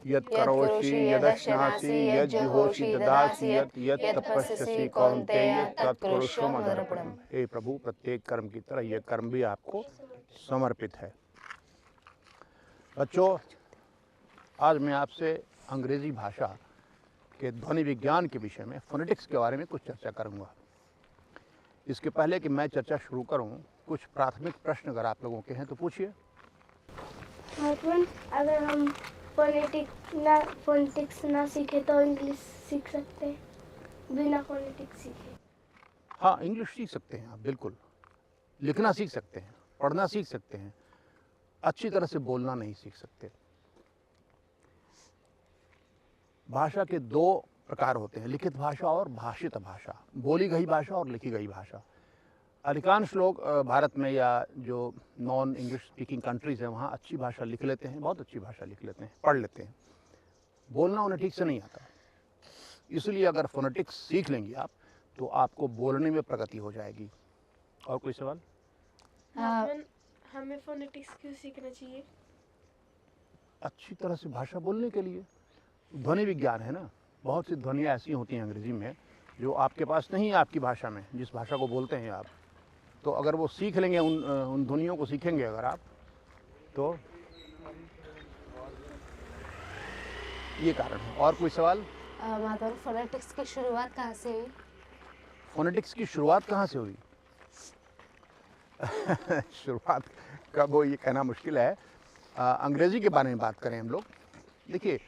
यत् करोषि यदश्नासि यज्जुहोषि ददासि यत् तपस्यसि कौन्तेय तत् कुरुष्व मदर्पणम्। हे प्रभु, प्रत्येक कर्म की तरह यह कर्म भी आपको समर्पित है। बच्चों, आज मैं आपसे अंग्रेजी भाषा के ध्वनि विज्ञान के विषय में फोनेटिक्स के बारे में कुछ चर्चा करूंगा। इसके पहले कि मैं चर्चा शुरू करूं, कुछ प्राथमिक प्रश्न अगर आप लोगों के हैं तो पूछिए। अगर हम फोनेटिक्स ना सीखे तो इंग्लिश सीख सकते हैं बिना फोनेटिक्स सीखे? हाँ, इंग्लिश सीख सकते हैं आप, बिल्कुल। लिखना सीख सकते हैं, पढ़ना सीख सकते हैं, अच्छी तरह से बोलना नहीं सीख सकते। भाषा के दो प्रकार होते हैं, लिखित भाषा और भाषित भाषा, बोली गई भाषा और लिखी गई भाषा। अधिकांश लोग भारत में या जो नॉन इंग्लिश स्पीकिंग कंट्रीज़ हैं वहाँ अच्छी भाषा लिख लेते हैं, बहुत अच्छी भाषा लिख लेते हैं, पढ़ लेते हैं। बोलना उन्हें ठीक से नहीं आता। इसलिए अगर फोनेटिक्स सीख लेंगे आप तो आपको बोलने में प्रगति हो जाएगी। और कोई सवाल? हमें फोनेटिक्स क्यों सीखना चाहिए? अच्छी तरह से भाषा बोलने के लिए। ध्वनि विज्ञान है ना, बहुत सी ध्वनियाँ ऐसी होती हैं अंग्रेजी में जो आपके पास नहीं है आपकी भाषा में, जिस भाषा को बोलते हैं आप। तो अगर वो सीख लेंगे, उन ध्वनियों को सीखेंगे अगर आप, तो ये कारण है। और कोई सवाल? फोनेटिक्स की शुरुआत कहाँ से हुई? फोनेटिक्स की शुरुआत कहाँ से हुई? शुरुआत कब हो ये कहना मुश्किल है। अंग्रेज़ी के बारे में बात करें हम लोग। देखिए,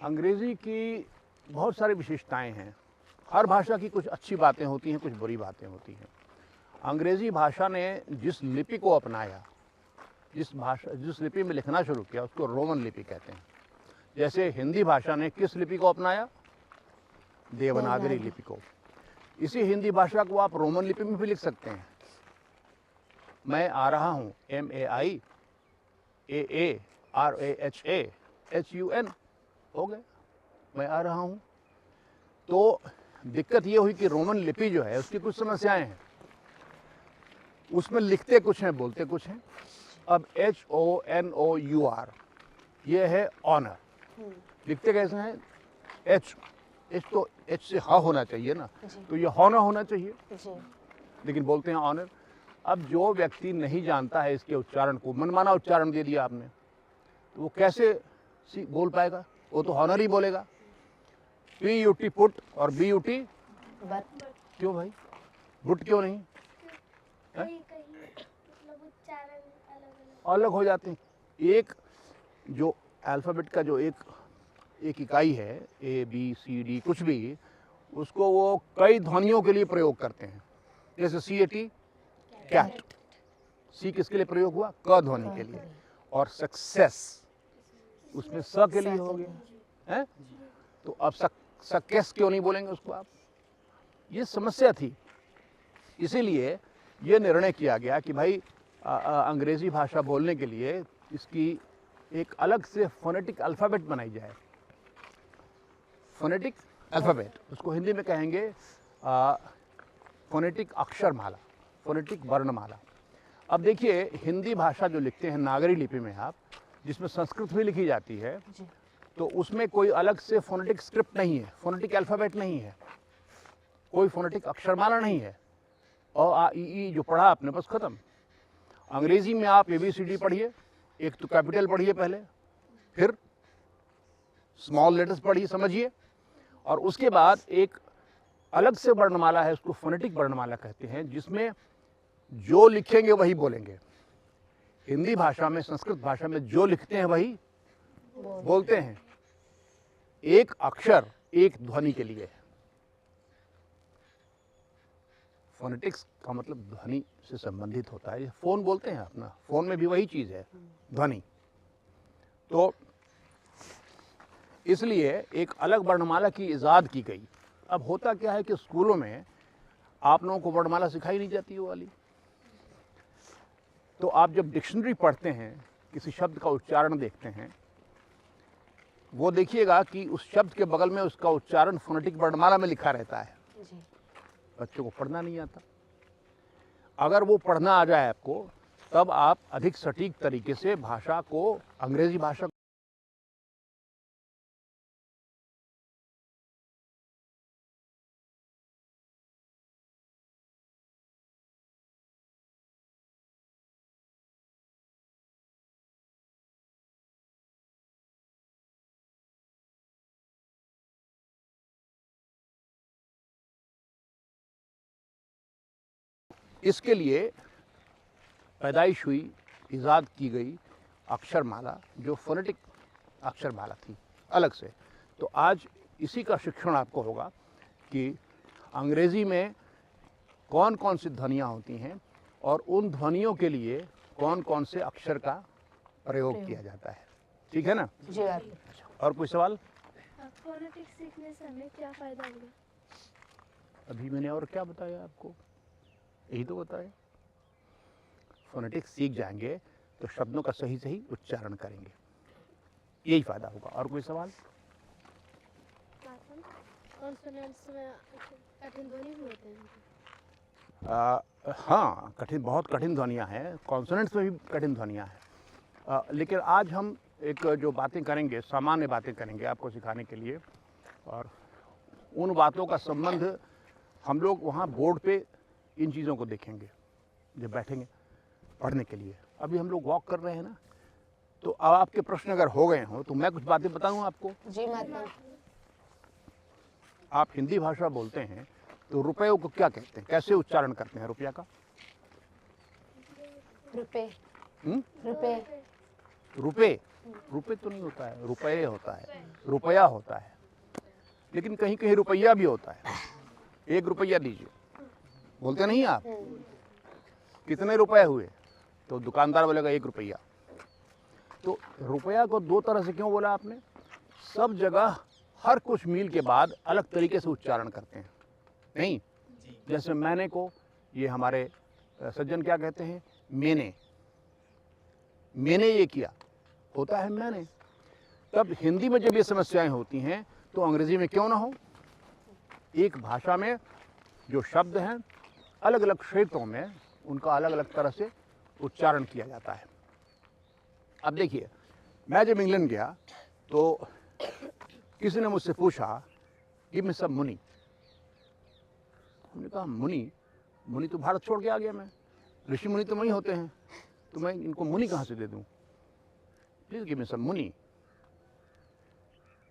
अंग्रेज़ी की बहुत सारी विशेषताएं हैं। हर भाषा की कुछ अच्छी बातें होती हैं, कुछ बुरी बातें होती हैं। अंग्रेज़ी भाषा ने जिस लिपि को अपनाया, जिस लिपि में लिखना शुरू किया, उसको रोमन लिपि कहते हैं। जैसे हिंदी भाषा ने किस लिपि को अपनाया? देवनागरी लिपि को। इसी हिंदी भाषा को आप रोमन लिपि में भी लिख सकते हैं। मैं आ रहा हूँ, MAIAARAHAHUN, हो गए, मैं आ रहा हूँ। तो दिक्कत ये हुई कि रोमन लिपि जो है उसकी कुछ समस्याएं हैं। उसमें लिखते कुछ हैं, बोलते कुछ हैं। अब HONOUR ये है ऑनर, लिखते कैसे हैं? एच तो एच से हा होना चाहिए ना, तो ये हॉनर होना चाहिए, लेकिन बोलते हैं ऑनर। अब जो व्यक्ति नहीं जानता है इसके उच्चारण को, मनमाना उच्चारण दे दिया आपने, तो वो कैसे बोल पाएगा? वो तो हॉनर ही बोलेगा। PUT पुट और BUT बट। क्यों भाई, बुट क्यों नहीं? मतलब उच्चारण अलग हो जाते हैं। एक जो अल्फ़ाबेट का जो एक इकाई है, ABCD कुछ भी, उसको वो कई ध्वनियों के लिए प्रयोग करते हैं। जैसे CAT, कैट, सी किसके लिए प्रयोग हुआ? क ध्वनि के लिए। और सक्सेस उसमें स के लिए हो गया है। तो अब सक्सेस क्यों नहीं बोलेंगे उसको आप? ये समस्या थी। इसीलिए ये निर्णय किया गया कि भाई अंग्रेजी भाषा बोलने के लिए इसकी एक अलग से फोनेटिक अल्फ़ाबेट बनाई जाए। फोनेटिक अल्फ़ाबेट, उसको हिंदी में कहेंगे फोनेटिक अक्षरमाला, फोनेटिक वर्णमाला। अब देखिए, हिंदी भाषा जो लिखते हैं नागरी लिपि में आप, जिसमें संस्कृत भी लिखी जाती है, तो उसमें कोई अलग से फोनेटिक स्क्रिप्ट नहीं है, फोनेटिक अल्फ़ाबेट नहीं है, कोई फोनेटिक अक्षरमाला नहीं है। और आ ई ई जो पढ़ा आपने, बस खत्म। अंग्रेजी में आप ABCD पढ़िए, एक तो कैपिटल पढ़िए पहले, फिर स्मॉल लेटर्स पढ़िए, समझिए, और उसके बाद एक अलग से वर्णमाला है, उसको फोनेटिक वर्णमाला कहते हैं, जिसमें जो लिखेंगे वही बोलेंगे। हिंदी भाषा में, संस्कृत भाषा में जो लिखते हैं वही बोलते हैं। एक अक्षर एक ध्वनि के लिए। फोनेटिक्स का मतलब ध्वनि से संबंधित होता है। फोन बोलते हैं अपना, फोन में भी वही चीज है, ध्वनि। तो इसलिए एक अलग वर्णमाला की इजाद की गई। अब होता क्या है कि स्कूलों में आप लोगों को वर्णमाला सिखाई नहीं जाती वो वाली। तो आप जब डिक्शनरी पढ़ते हैं, किसी शब्द का उच्चारण देखते हैं, वो देखिएगा कि उस शब्द के बगल में उसका उच्चारण फोनेटिक वर्णमाला में लिखा रहता है। बच्चों को पढ़ना नहीं आता। अगर वो पढ़ना आ जाए आपको, तब आप अधिक सटीक तरीके से भाषा को, अंग्रेजी भाषा इसके लिए पैदाइश हुई, इजाद की गई अक्षरमाला, जो फोनेटिक अक्षरमाला थी अलग से। तो आज इसी का शिक्षण आपको होगा कि अंग्रेज़ी में कौन कौन सी ध्वनियाँ होती हैं और उन ध्वनियों के लिए कौन कौन से अक्षर का प्रयोग किया जाता है। ठीक है ना? जी बात। और कोई सवाल? फोनेटिक्स सीखने से हमें क्या फ़ायदा होगा? अभी मैंने और क्या बताया आपको? यही तो बताया। फोनेटिक्स सीख जाएंगे तो शब्दों का सही सही उच्चारण करेंगे, यही फ़ायदा होगा। और कोई सवाल? कॉन्सोनेंट्स में कठिन ध्वनि भी होते हैं? हाँ, कठिन, बहुत कठिन ध्वनियाँ हैं, कॉन्सोनेंट्स में भी कठिन ध्वनियाँ हैं। लेकिन आज हम एक जो बातें करेंगे, सामान्य बातें करेंगे आपको सिखाने के लिए, और उन बातों का संबंध हम लोग वहाँ बोर्ड पे इन चीज़ों को देखेंगे जब बैठेंगे पढ़ने के लिए। अभी हम लोग वॉक कर रहे हैं ना, तो अब आपके प्रश्न अगर हो गए हों तो मैं कुछ बातें बताऊँ आपको। जी माता। आप हिंदी भाषा बोलते हैं तो रुपये को क्या कहते हैं, कैसे उच्चारण करते हैं रुपया का? रुपए। हुँ? रुपए। रुपये, रुपये तो नहीं होता है, रुपये होता है, रुपया होता है। लेकिन कहीं कहीं रुपया भी होता है। 1 रुपया दीजिए, बोलते नहीं आप? कितने रुपए हुए? तो दुकानदार बोलेगा 1 रुपया। तो रुपया को 2 तरह से क्यों बोला आपने? सब जगह हर कुछ मील के बाद अलग तरीके से उच्चारण करते हैं, नहीं? जैसे मैंने को ये हमारे सज्जन क्या कहते हैं? मैंने, मैंने ये किया, होता है मैंने। तब हिंदी में जब ये समस्याएं होती हैं तो अंग्रेजी में क्यों ना हो? एक भाषा में जो शब्द हैं अलग अलग क्षेत्रों में उनका अलग अलग तरह से उच्चारण किया जाता है। अब देखिए, मैं जब इंग्लैंड गया तो किसी ने मुझसे पूछा गिव मी सम मनी। हमने कहा मुनि? मुनि तो भारत छोड़ के आ गया मैं, ऋषि मुनि तो वहीं होते हैं, तो मैं इनको मुनि कहाँ से दे दूँ? Please give me some money.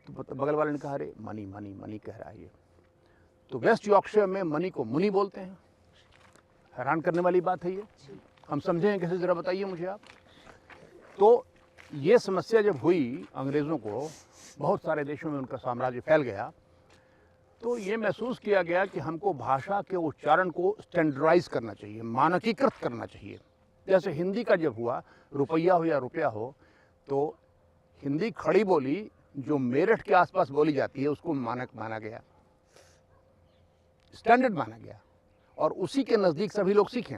तो बगल वाले ने कहा अरे मनी मनी मनी कह रहा है ये। तो वेस्ट यॉर्कशायर में मनी को मुनि बोलते हैं। हैरान करने वाली बात है ये, हम समझें कैसे, जरा बताइए मुझे आप। तो ये समस्या जब हुई अंग्रेज़ों को, बहुत सारे देशों में उनका साम्राज्य फैल गया, तो ये महसूस किया गया कि हमको भाषा के उच्चारण को स्टैंडर्डाइज करना चाहिए, मानकीकृत करना चाहिए। जैसे हिंदी का जब हुआ, रुपया हो या रुपया हो, तो हिंदी खड़ी बोली जो मेरठ के आसपास बोली जाती है उसको मानक माना गया, स्टैंडर्ड माना गया, और उसी के नज़दीक सभी लोग सीखें,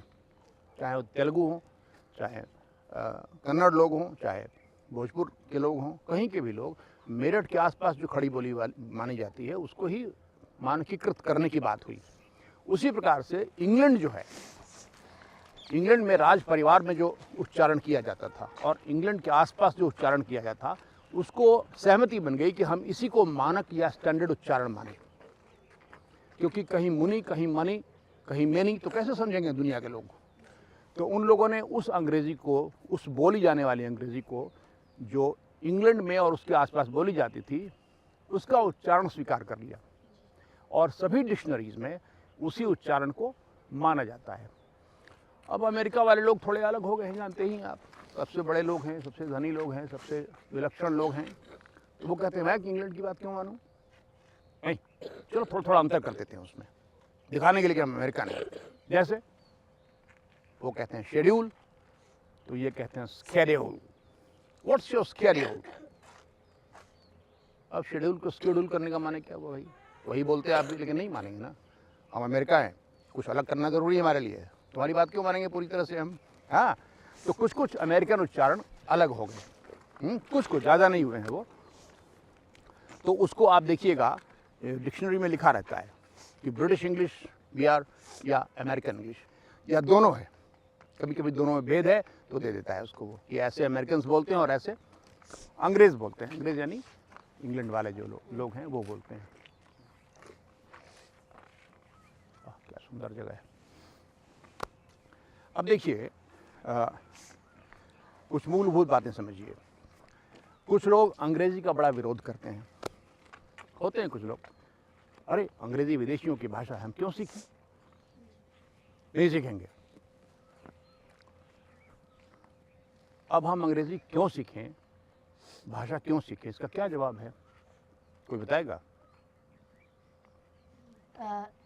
चाहे वो तेलुगु हों, चाहे कन्नड़ लोग हों, चाहे भोजपुर के लोग हों, कहीं के भी लोग, मेरठ के आसपास जो खड़ी बोली मानी जाती है उसको ही मानकीकृत करने की बात हुई। उसी प्रकार से इंग्लैंड जो है, इंग्लैंड में राज परिवार में जो उच्चारण किया जाता था और इंग्लैंड के आसपास जो उच्चारण किया जाता था, उसको सहमति बन गई कि हम इसी को मानक या स्टैंडर्ड उच्चारण माने। क्योंकि कहीं मुनि, कहीं मनी, कहीं मैनी, तो कैसे समझेंगे दुनिया के लोग? तो उन लोगों ने उस अंग्रेज़ी को, उस बोली जाने वाली अंग्रेज़ी को जो इंग्लैंड में और उसके आसपास बोली जाती थी, उसका उच्चारण स्वीकार कर लिया और सभी डिक्शनरीज़ में उसी उच्चारण को माना जाता है। अब अमेरिका वाले लोग थोड़े अलग हो गए हैं, जानते ही आप, सबसे बड़े लोग हैं, सबसे धनी लोग हैं, सबसे विलक्षण लोग हैं, तो वो कहते हैं मैं कि इंग्लैंड की बात क्यों मानूं? नहीं, चलो थोड़ा थोड़ा अंतर कर देते हैं उसमें, दिखाने के लिए कि हम अमेरिकन हैं। जैसे वो कहते हैं शेड्यूल, तो ये कहते हैं स्केड्यूल। What's your schedule? अब शेड्यूल को स्केड्यूल करने का माने क्या हुआ भाई? वही बोलते हैं आप भी, लेकिन नहीं मानेंगे ना, हम अमेरिका हैं, कुछ अलग करना ज़रूरी है हमारे लिए, तुम्हारी बात क्यों मानेंगे पूरी तरह से हम? हाँ, तो कुछ कुछ अमेरिकन उच्चारण अलग हो गए, कुछ कुछ, ज़्यादा नहीं हुए हैं वो। तो उसको आप देखिएगा डिक्शनरी में लिखा रहता है कि ब्रिटिश इंग्लिश बिहार या अमेरिकन इंग्लिश या दोनों है। कभी कभी दोनों में भेद है तो दे देता है उसको वो कि ऐसे अमेरिकन बोलते हैं और ऐसे अंग्रेज़ बोलते हैं। अंग्रेज़ यानी इंग्लैंड वाले जो लोग हैं वो बोलते हैं। क्या सुंदर जगह है। अब देखिए, कुछ मूलभूत बातें समझिए। कुछ लोग अंग्रेज़ी का बड़ा विरोध करते हैं, होते हैं कुछ लोग, अरे अंग्रेज़ी विदेशियों की भाषा है, हम क्यों सीखें? नहीं सीखेंगे। अब हम अंग्रेज़ी क्यों सीखें, भाषा क्यों सीखें, इसका क्या जवाब है, कोई बताएगा?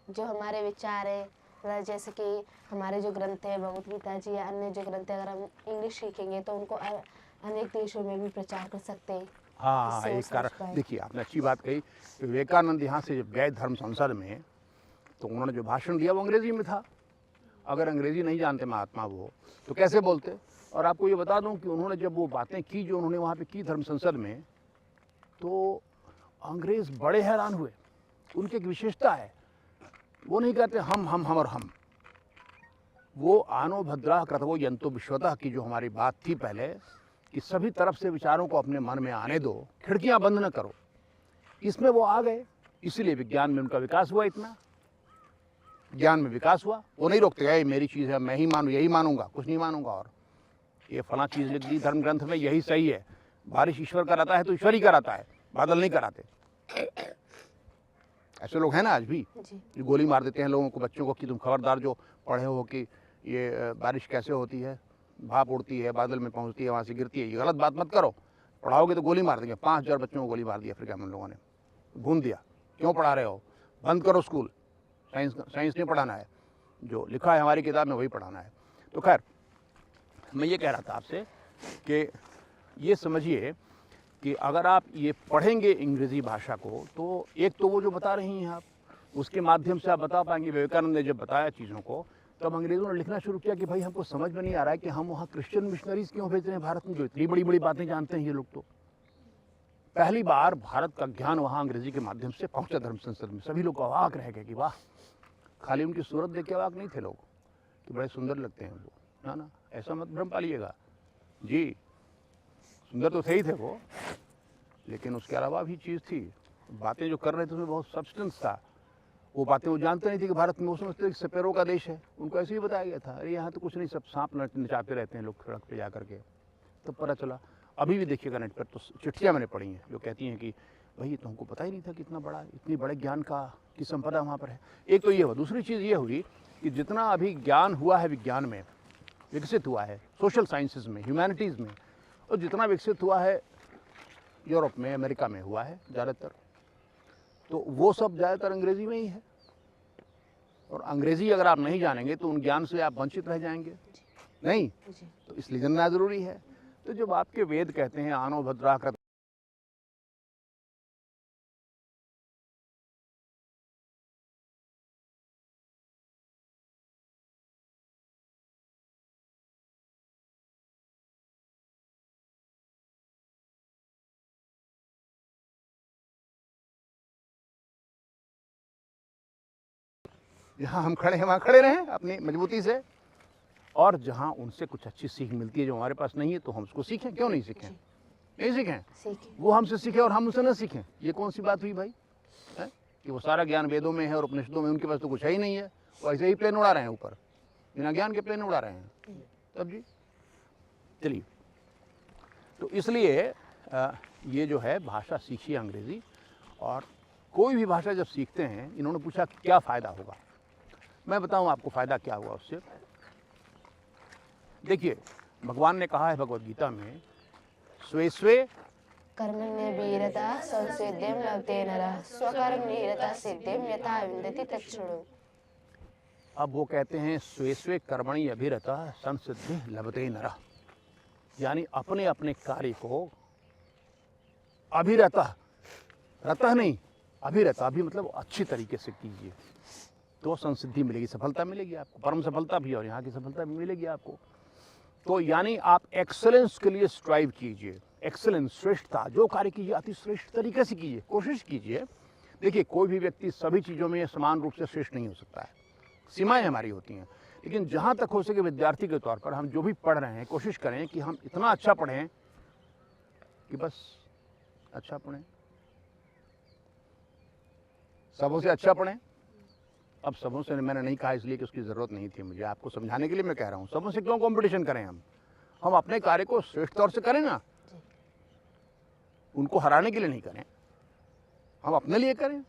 जो हमारे विचार है, मतलब जैसे कि हमारे जो ग्रंथ है भगवत गीता जी या अन्य जो ग्रंथ है, अगर हम इंग्लिश सीखेंगे तो उनको अनेक देशों में भी प्रचार कर सकते हैं। हाँ, इससे वो एक समझ कारण पाए। देखिए, आपने अच्छी बात कही कि विवेकानंद यहाँ से जब गए धर्म संसद में, तो उन्होंने जो भाषण दिया वो अंग्रेज़ी में था। अगर अंग्रेज़ी नहीं जानते महात्मा वो, तो कैसे बोलते? और आपको ये बता दूं कि उन्होंने जब वो बातें की जो उन्होंने वहाँ पे की धर्म संसद में, तो अंग्रेज़ बड़े हैरान हुए। उनकी एक विशेषता है, वो नहीं कहते हम और हम। वो आनो भद्रा क्रतवो यंतो विश्वतः की जो हमारी बात थी पहले, कि सभी तरफ से विचारों को अपने मन में आने दो, खिड़कियां बंद न करो, इसमें वो आ गए। इसीलिए विज्ञान में उनका विकास हुआ, इतना ज्ञान में विकास हुआ। वो नहीं रोकते गए मेरी चीज़ है, मैं ही मानूँ, यही मानूंगा, कुछ नहीं मानूंगा, और ये फला चीज़ लिख दी धर्म ग्रंथ में, यही सही है। बारिश ईश्वर कराता है तो ईश्वर ही कराता है, बादल नहीं कराते। ऐसे लोग हैं ना आज भी, जो गोली मार देते हैं लोगों को, बच्चों को, कि तुम खबरदार जो पढ़े हो कि ये बारिश कैसे होती है, भाप उड़ती है, बादल में पहुंचती है, वहाँ से गिरती है, ये गलत बात मत करो, पढ़ाओगे तो गोली मार देंगे। 5000 बच्चों को गोली मार दी अफ्रीका में उन लोगों ने, भून दिया। क्यों पढ़ा रहे हो, बंद करो स्कूल, साइंस नहीं पढ़ाना है, जो लिखा है हमारी किताब में वही पढ़ाना है। तो खैर, मैं ये कह रहा था आपसे कि ये समझिए कि अगर आप ये पढ़ेंगे अंग्रेज़ी भाषा को, तो एक तो वो जो बता रही हैं आप, उसके माध्यम से आप बता पाएंगे। विवेकानंद ने जब बताया चीज़ों को, तब अंग्रेज़ों ने लिखना शुरू किया कि भाई हमको समझ में नहीं आ रहा है कि हम वहाँ क्रिश्चियन मिशनरीज़ क्यों भेज रहे हैं भारत में, जो इतनी बड़ी बड़ी बातें जानते हैं ये लोग। तो पहली बार भारत का ज्ञान वहाँ अंग्रेज़ी के माध्यम से पहुँचा धर्म संसद में। सभी लोग अवाक रह गए कि वाह, खाली उनकी सूरत देख के अवाक नहीं थे लोग कि बड़े सुंदर लगते हैं वो, ना, ऐसा मत भ्रम पालिएगा जी, सुंदर तो थे ही थे वो, लेकिन उसके अलावा भी चीज़ थी। बातें जो कर रहे थे उसमें बहुत सब्सटेंस था। वो बातें वो जानते नहीं थे कि भारत में, वो समझते कि सपेरों का देश है। उनको ऐसे ही बताया गया था, अरे यहाँ तो कुछ नहीं, सब सांप नचाते रहते हैं लोग सड़क पे जा करके। तब पता चला। अभी भी देखिएगा नेट पर तो चिट्ठियाँ मैंने पढ़ी हैं जो कहती हैं कि भाई तो हमको पता ही नहीं था कि इतना बड़ा, इतनी बड़े ज्ञान की संपदा वहाँ पर है। एक तो ये हुआ। दूसरी चीज़ ये हुई कि जितना अभी ज्ञान हुआ है, विज्ञान में विकसित हुआ है, सोशल साइंसेज में, ह्यूमैनिटीज़ में, और जितना विकसित हुआ है यूरोप में, अमेरिका में हुआ है ज़्यादातर, तो वो सब ज़्यादातर अंग्रेज़ी में ही है। और अंग्रेज़ी अगर आप नहीं जानेंगे तो उन ज्ञान से आप वंचित रह जाएंगे, नहीं, तो इसलिए जानना ज़रूरी है। तो जब आपके वेद कहते हैं आनो भद्रा कृत, जहाँ हम खड़े हैं वहाँ खड़े रहें अपनी मजबूती से, और जहाँ उनसे कुछ अच्छी सीख मिलती है जो हमारे पास नहीं है, तो हम उसको सीखें। क्यों नहीं सीखें? नहीं सीखें, वो हमसे सीखें और हम उनसे न सीखें। ये कौन सी बात हुई भाई, है कि वो सारा ज्ञान वेदों में है और उपनिषदों में, उनके पास तो कुछ है ही नहीं है, वो ऐसे ही प्लेन उड़ा रहे हैं ऊपर, बिना ज्ञान के प्लेन उड़ा रहे हैं। तब जी चलिए, तो इसलिए ये जो है भाषा सीखिए अंग्रेज़ी। और कोई भी भाषा जब सीखते हैं, इन्होंने पूछा क्या फ़ायदा होगा, मैं बताऊं आपको फ़ायदा क्या हुआ उससे। देखिए, भगवान ने कहा है भगवत गीता में, स्वे स्वे कर्मण्य वीरता संसिद्धिं लभते नरः स्वकर्म निरता सिद्धिं यथा विन्दति तच्छृणु। अब वो कहते हैं स्वे स्वे कर्मणि अभिरता संसिद्धि लभते नरः, यानी अपने अपने कार्य को अभिरता, रता नहीं, अभिरता, अभी मतलब अच्छी तरीके से कीजिए तो संसिद्धि मिलेगी, सफलता मिलेगी आपको, परम सफलता भी और यहाँ की सफलता भी मिलेगी आपको। तो यानी आप एक्सेलेंस के लिए स्ट्राइव कीजिए, एक्सेलेंस, श्रेष्ठता, जो कार्य कीजिए अति श्रेष्ठ तरीके से कीजिए, कोशिश कीजिए। देखिए, कोई भी व्यक्ति सभी चीज़ों में समान रूप से श्रेष्ठ नहीं हो सकता है, सीमाएं हमारी होती हैं। लेकिन जहाँ तक हो सके विद्यार्थी के तौर पर हम जो भी पढ़ रहे हैं, कोशिश करें कि हम इतना अच्छा पढ़ें कि बस अच्छा पढ़ें, सबों से अच्छा पढ़ें। अब सबों से मैंने नहीं कहा इसलिए कि उसकी ज़रूरत नहीं थी मुझे, आपको समझाने के लिए मैं कह रहा हूँ। सबों से क्यों कंपटीशन करें हम अपने कार्य को श्रेष्ठ तौर से करें ना, उनको हराने के लिए नहीं करें, हम अपने लिए करें।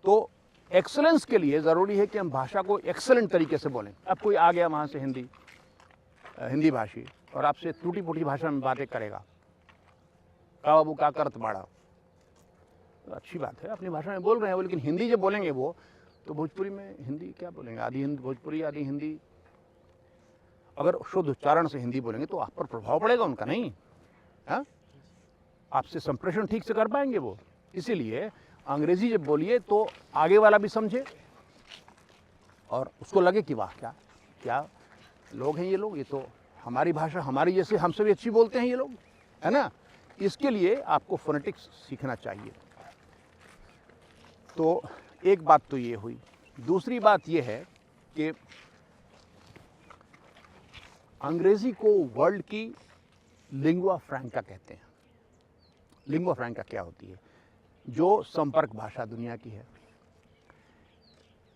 तो एक्सेलेंस के लिए ज़रूरी है कि हम भाषा को एक्सेलेंट तरीके से बोलें। अब कोई आ गया वहाँ से हिंदी भाषी, और आपसे टूटी फूटी भाषा में बातें करेगा, का बाबू का करत बाड़ा, तो अच्छी बात है, अपनी भाषा में बोल रहे हैं वो, लेकिन हिंदी जब बोलेंगे वो, तो भोजपुरी में हिंदी क्या बोलेंगे, आधी हिंदी भोजपुरी आधी हिंदी। अगर शुद्ध उच्चारण से हिंदी बोलेंगे तो आप पर प्रभाव पड़ेगा उनका, नहीं? हाँ, आपसे संप्रेषण ठीक से कर पाएंगे वो। इसीलिए अंग्रेजी जब बोलिए तो आगे वाला भी समझे और उसको लगे कि वाह क्या क्या लोग हैं ये लोग, ये तो हमारी भाषा हमारी जैसे हमसे भी अच्छी बोलते हैं ये लोग, है ना? इसके लिए आपको फोनेटिक्स सीखना चाहिए। तो एक बात तो ये हुई। दूसरी बात ये है कि अंग्रेजी को वर्ल्ड की लिंगुआ फ्रैंका कहते हैं। लिंगुआ फ्रैंका क्या होती है? जो संपर्क भाषा दुनिया की है।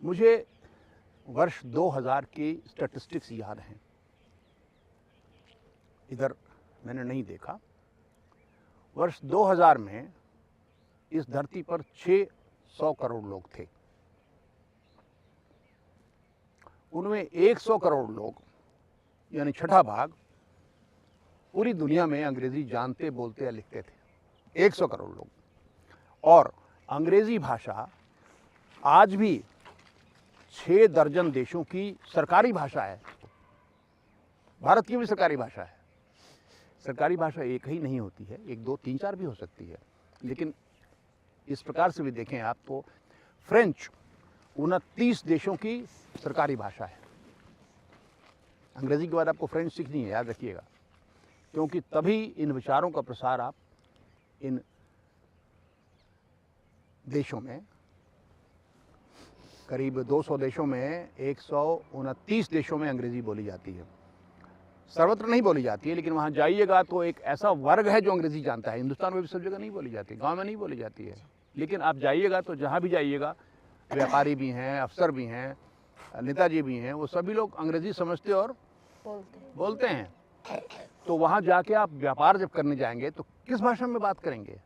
मुझे वर्ष 2000 की स्टैटिस्टिक्स याद हैं, इधर मैंने नहीं देखा। वर्ष 2000 में इस धरती पर 600 करोड़ लोग थे। उनमें 100 करोड़ लोग यानी छठा भाग पूरी दुनिया में अंग्रेजी जानते, बोलते या लिखते थे। 100 करोड़ लोग। और अंग्रेजी भाषा आज भी 6 दर्जन देशों की सरकारी भाषा है। भारत की भी सरकारी भाषा है। सरकारी भाषा एक ही नहीं होती है, 1 2 3 4 भी हो सकती है। लेकिन इस प्रकार से भी देखें आप तो फ्रेंच 29 देशों की सरकारी भाषा है। अंग्रेजी के बाद आपको फ्रेंच सीखनी है, याद रखिएगा, क्योंकि तभी इन विचारों का प्रसार आप इन देशों में, करीब 200 देशों में 129 देशों में अंग्रेजी बोली जाती है। सर्वत्र नहीं बोली जाती है, लेकिन वहाँ जाइएगा तो एक ऐसा वर्ग है जो अंग्रेजी जानता है। हिंदुस्तान में भी सब जगह नहीं बोली जाती, गांव में नहीं बोली जाती है, लेकिन आप जाइएगा तो जहाँ भी जाइएगा, व्यापारी भी हैं, अफसर भी हैं, नेताजी भी हैं, वो सभी लोग अंग्रेजी समझते और बोलते हैं। तो वहाँ जाके आप व्यापार जब करने जाएंगे तो किस भाषा में बात करेंगे?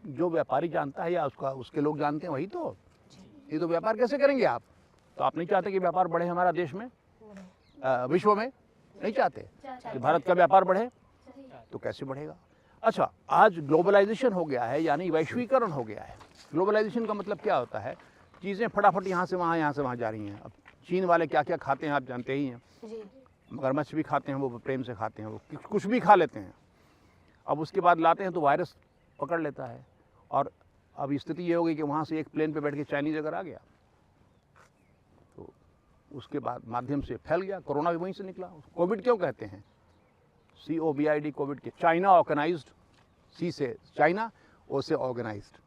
जो व्यापारी जानता है या उसके लोग जानते हैं वही तो। ये तो व्यापार कैसे करेंगे आप? तो आप नहीं चाहते कि व्यापार बढ़े हमारा देश में, विश्व में? नहीं चाहते कि भारत का व्यापार बढ़े, तो कैसे बढ़ेगा? अच्छा, आज ग्लोबलाइजेशन हो गया है, यानी वैश्वीकरण हो गया है। ग्लोबलाइजेशन का मतलब क्या होता है? चीज़ें फटाफट यहाँ से वहाँ जा रही हैं। अब चीन वाले क्या क्या खाते हैं आप जानते ही हैं। मगरमच्छ भी खाते हैं, वो प्रेम से खाते हैं, वो कुछ भी खा लेते हैं। अब उसके बाद लाते हैं तो वायरस पकड़ लेता है। और अब स्थिति ये हो गई कि वहाँ से एक प्लेन पे बैठ के चाइनीज अगर आ गया तो उसके बाद माध्यम से फैल गया। कोरोना भी वहीं से निकला। कोविड क्यों कहते हैं? COVID, कोविड के चाइना ऑर्गेनाइज्ड, सी से चाइना, ओ से ऑर्गेनाइज्ड,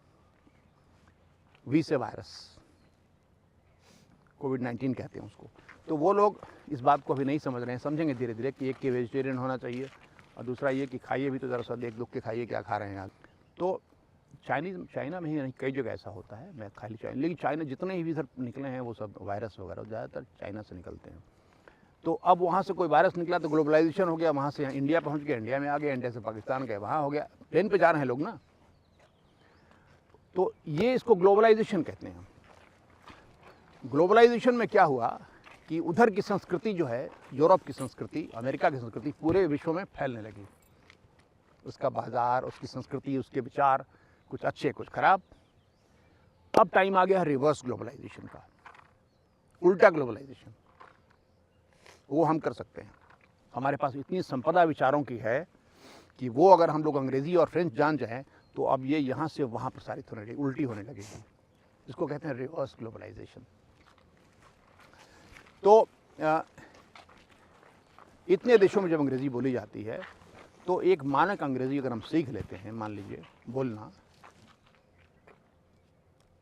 वी से वायरस, COVID-19 कहते हैं उसको। तो वो लोग इस बात को अभी नहीं समझ रहे हैं, समझेंगे धीरे धीरे कि एक के वेजिटेरियन होना चाहिए और दूसरा ये कि खाइए भी तो ज़रा सा देख दुख के खाइए क्या खा रहे हैं आप। तो चाइना में ही नहीं, कई जगह ऐसा होता है, मैं खाली चाइना, लेकिन चाइना जितने ही इधर निकले हैं वो सब वायरस वगैरह ज़्यादातर चाइना से निकलते हैं। तो अब वहाँ से कोई वायरस निकला तो ग्लोबलाइजेशन हो गया, वहाँ से इंडिया पहुँच गया, इंडिया में आ गया, इंडिया से पाकिस्तान गए, वहाँ हो गया, प्लेन पे जा रहे हैं लोग ना। तो ये इसको ग्लोबलाइजेशन कहते हैं। ग्लोबलाइजेशन में क्या हुआ कि उधर की संस्कृति जो है, यूरोप की संस्कृति, अमेरिका की संस्कृति पूरे विश्व में फैलने लगी। उसका बाजार, उसकी संस्कृति, उसके विचार, कुछ अच्छे कुछ खराब। अब टाइम आ गया रिवर्स ग्लोबलाइजेशन का, उल्टा ग्लोबलाइजेशन। वो हम कर सकते हैं। हमारे पास इतनी संपदा विचारों की है कि वो अगर हम लोग अंग्रेजी और फ्रेंच जान जाएं तो अब ये यहाँ से वहाँ प्रसारित होने लगेगी, उल्टी होने लगेगी। इसको कहते हैं रिवर्स ग्लोबलाइजेशन। तो इतने देशों में जब अंग्रेजी बोली जाती है तो एक मानक अंग्रेजी अगर हम सीख लेते हैं, मान लीजिए बोलना,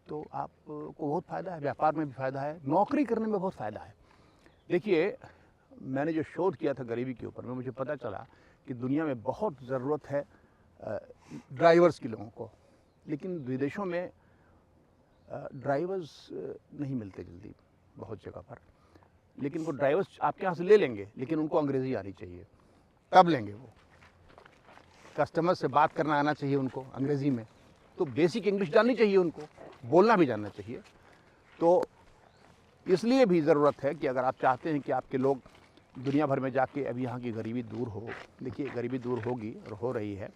तो आपको बहुत फ़ायदा है, व्यापार में भी फ़ायदा है, नौकरी करने में बहुत फ़ायदा है। देखिए, मैंने जो शोध किया था गरीबी के ऊपर में, मुझे पता चला कि दुनिया में बहुत ज़रूरत है ड्राइवर्स के लोगों को, लेकिन विदेशों में ड्राइवर्स नहीं मिलते जल्दी बहुत जगह पर। लेकिन वो ड्राइवर्स आपके यहाँ से ले लेंगे, लेकिन उनको अंग्रेज़ी आनी चाहिए, तब लेंगे वो। कस्टमर से बात करना आना चाहिए उनको अंग्रेज़ी में, तो बेसिक इंग्लिश जाननी चाहिए उनको, बोलना भी जानना चाहिए। तो इसलिए भी ज़रूरत है कि अगर आप चाहते हैं कि आपके लोग दुनिया भर में जाके अब यहाँ की गरीबी दूर हो। देखिए गरीबी दूर होगी और हो रही है,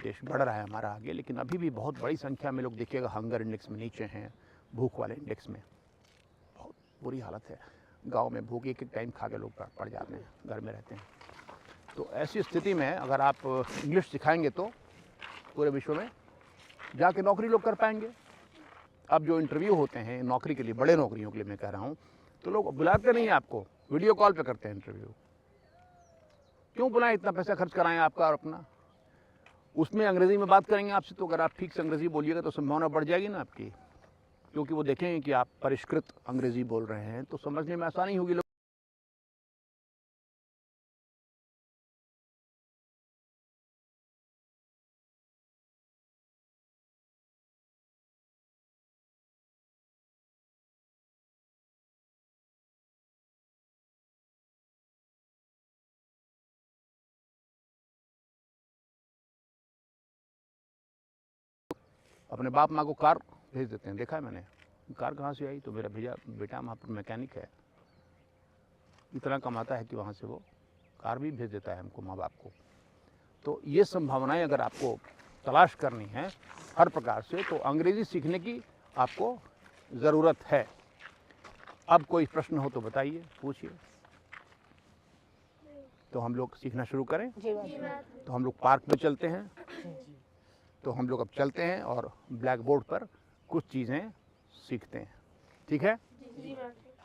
देश बढ़ रहा है हमारा आगे, लेकिन अभी भी बहुत बड़ी संख्या में लोग देखिएगा हंगर इंडेक्स में नीचे हैं, भूख वाले इंडेक्स में बहुत बुरी हालत है। गांव में भूख एक टाइम खा के लोग पड़ जाते हैं, घर में रहते हैं। तो ऐसी स्थिति में अगर आप इंग्लिश सिखाएंगे तो पूरे विश्व में जाके नौकरी लोग कर पाएंगे। अब जो इंटरव्यू होते हैं नौकरी के लिए, बड़े नौकरियों के लिए मैं कह रहा हूँ, तो लोग बुलाते नहीं हैं आपको, वीडियो कॉल पे करते हैं इंटरव्यू। क्यों बुलाएं, इतना पैसा खर्च कराएं आपका और अपना। उसमें अंग्रेजी में बात करेंगे आपसे, तो अगर आप ठीक से अंग्रेजी बोलिएगा तो संभावना बढ़ जाएगी ना आपकी, क्योंकि वो देखेंगे कि आप परिष्कृत अंग्रेजी बोल रहे हैं, तो समझने में आसानी होगी। लोग अपने बाप माँ को कार भेज देते हैं, देखा है मैंने। कार कहाँ से आई, तो मेरा बेटा वहाँ पर मैकेनिक है, इतना कमाता है कि वहाँ से वो कार भी भेज देता है हमको, माँ बाप को। तो ये संभावनाएं अगर आपको तलाश करनी है हर प्रकार से, तो अंग्रेजी सीखने की आपको ज़रूरत है। अब कोई प्रश्न हो तो बताइए, पूछिए, तो हम लोग सीखना शुरू करें। जी बाबूजी। तो हम लोग पार्क में चलते हैं, तो हम लोग अब चलते हैं और ब्लैक बोर्ड पर कुछ चीज़ें सीखते हैं, ठीक है। जी बात।